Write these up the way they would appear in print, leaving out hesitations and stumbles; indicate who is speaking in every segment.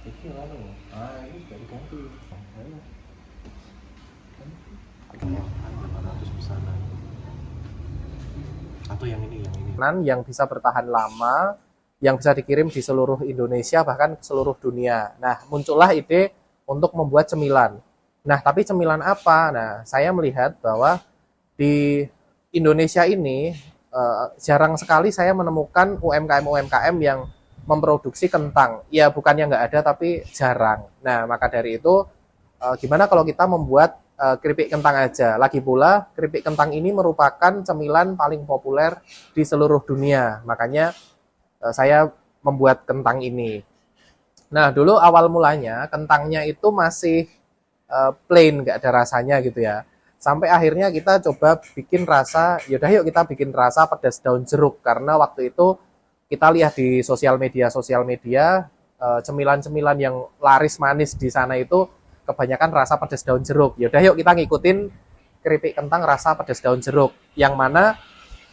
Speaker 1: Ini lalu, ini sudah diganti. Atau yang ini. Yang bisa bertahan lama, yang bisa dikirim di seluruh Indonesia bahkan ke seluruh dunia. Nah, muncullah ide untuk membuat cemilan. Nah, tapi cemilan apa? Nah, saya melihat bahwa di Indonesia ini jarang sekali saya menemukan UMKM yang memproduksi kentang. Ya, bukannya nggak ada, tapi jarang. Nah, maka dari itu, gimana kalau kita membuat keripik kentang aja? Lagi pula, keripik kentang ini merupakan cemilan paling populer di seluruh dunia. Makanya saya membuat kentang ini. Nah, dulu awal mulanya, kentangnya itu masih plain, nggak ada rasanya gitu ya. Sampai akhirnya kita coba bikin rasa, yaudah yuk kita bikin rasa pedas daun jeruk. Karena waktu itu kita lihat di sosial media cemilan-cemilan yang laris manis di sana itu kebanyakan rasa pedas daun jeruk. Yaudah yuk kita ngikutin keripik kentang rasa pedas daun jeruk. Yang mana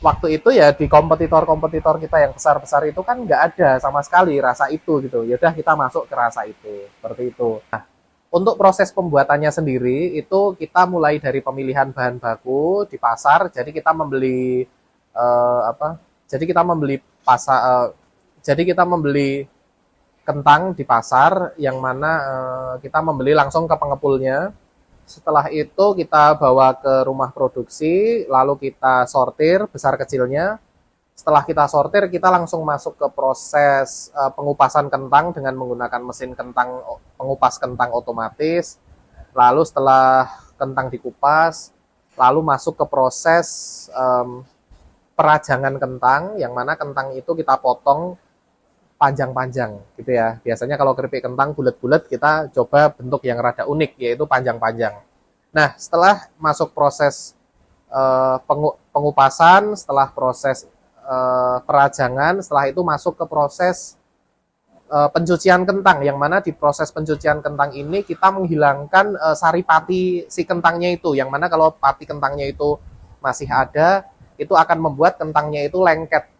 Speaker 1: waktu itu ya di kompetitor-kompetitor kita yang besar-besar itu kan nggak ada sama sekali rasa itu gitu. Yaudah kita masuk ke rasa itu, seperti itu. Nah, untuk proses pembuatannya sendiri itu kita mulai dari pemilihan bahan baku di pasar. Jadi kita membeli Jadi kita membeli kentang di pasar yang mana kita membeli langsung ke pengepulnya. Setelah itu kita bawa ke rumah produksi, lalu kita sortir besar kecilnya. Setelah kita sortir, kita langsung masuk ke proses pengupasan kentang dengan menggunakan mesin pengupas kentang otomatis. Lalu setelah kentang dikupas, lalu masuk ke proses perajangan kentang, yang mana kentang itu kita potong panjang-panjang gitu ya. Biasanya kalau keripik kentang bulat-bulat, kita coba bentuk yang rada unik, yaitu panjang-panjang. Nah, setelah masuk proses pengupasan, setelah proses perajangan, setelah itu masuk ke proses pencucian kentang, yang mana di proses pencucian kentang ini kita menghilangkan sari pati si kentangnya itu, yang mana kalau pati kentangnya itu masih ada, itu akan membuat kentangnya itu lengket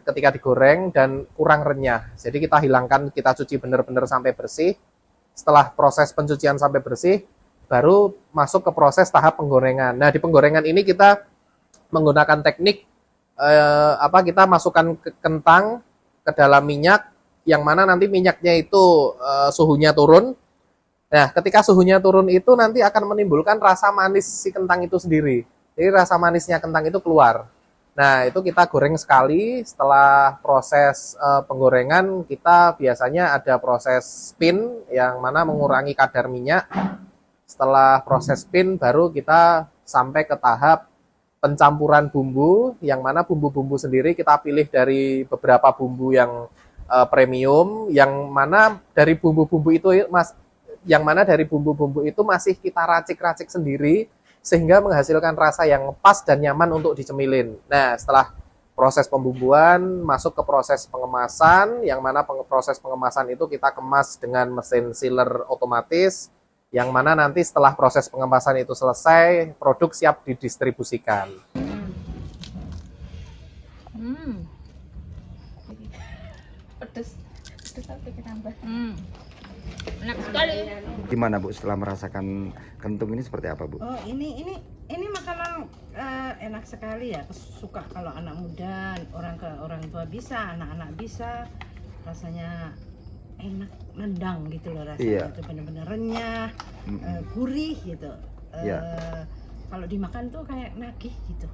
Speaker 1: ketika digoreng dan kurang renyah. Jadi kita hilangkan, kita cuci benar-benar sampai bersih. Setelah proses pencucian sampai bersih, baru masuk ke proses tahap penggorengan. Nah, di penggorengan ini kita menggunakan teknik kita masukkan ke kentang ke dalam minyak, yang mana nanti minyaknya itu suhunya turun. Nah, ketika suhunya turun itu nanti akan menimbulkan rasa manis si kentang itu sendiri. Jadi rasa manisnya kentang itu keluar. Nah, itu kita goreng sekali. Setelah proses penggorengan, kita biasanya ada proses spin, yang mana mengurangi kadar minyak. Setelah proses spin, baru kita sampai ke tahap pencampuran bumbu, yang mana bumbu-bumbu sendiri kita pilih dari beberapa bumbu yang premium, yang mana dari bumbu-bumbu itu masih kita racik-racik sendiri sehingga menghasilkan rasa yang pas dan nyaman untuk dicemilin. Nah, setelah proses pembumbuan masuk ke proses pengemasan, yang mana proses pengemasan itu kita kemas dengan mesin sealer otomatis, yang mana nanti setelah proses pengemasan itu selesai, produk siap didistribusikan.
Speaker 2: Pedes tapi ditambah. Enak sekali.
Speaker 3: Gimana Bu setelah merasakan kentung ini seperti apa Bu?
Speaker 4: Oh ini makanan enak sekali ya, suka kalau anak muda, orang tua bisa, anak-anak bisa, rasanya enak, nendang gitu loh rasanya. Itu benar-benar renyah, gurih gitu. Kalau dimakan tuh kayak nagih gitu.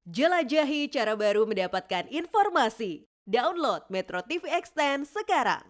Speaker 5: Jelajahi cara baru mendapatkan informasi. Download Metro TV Extend sekarang.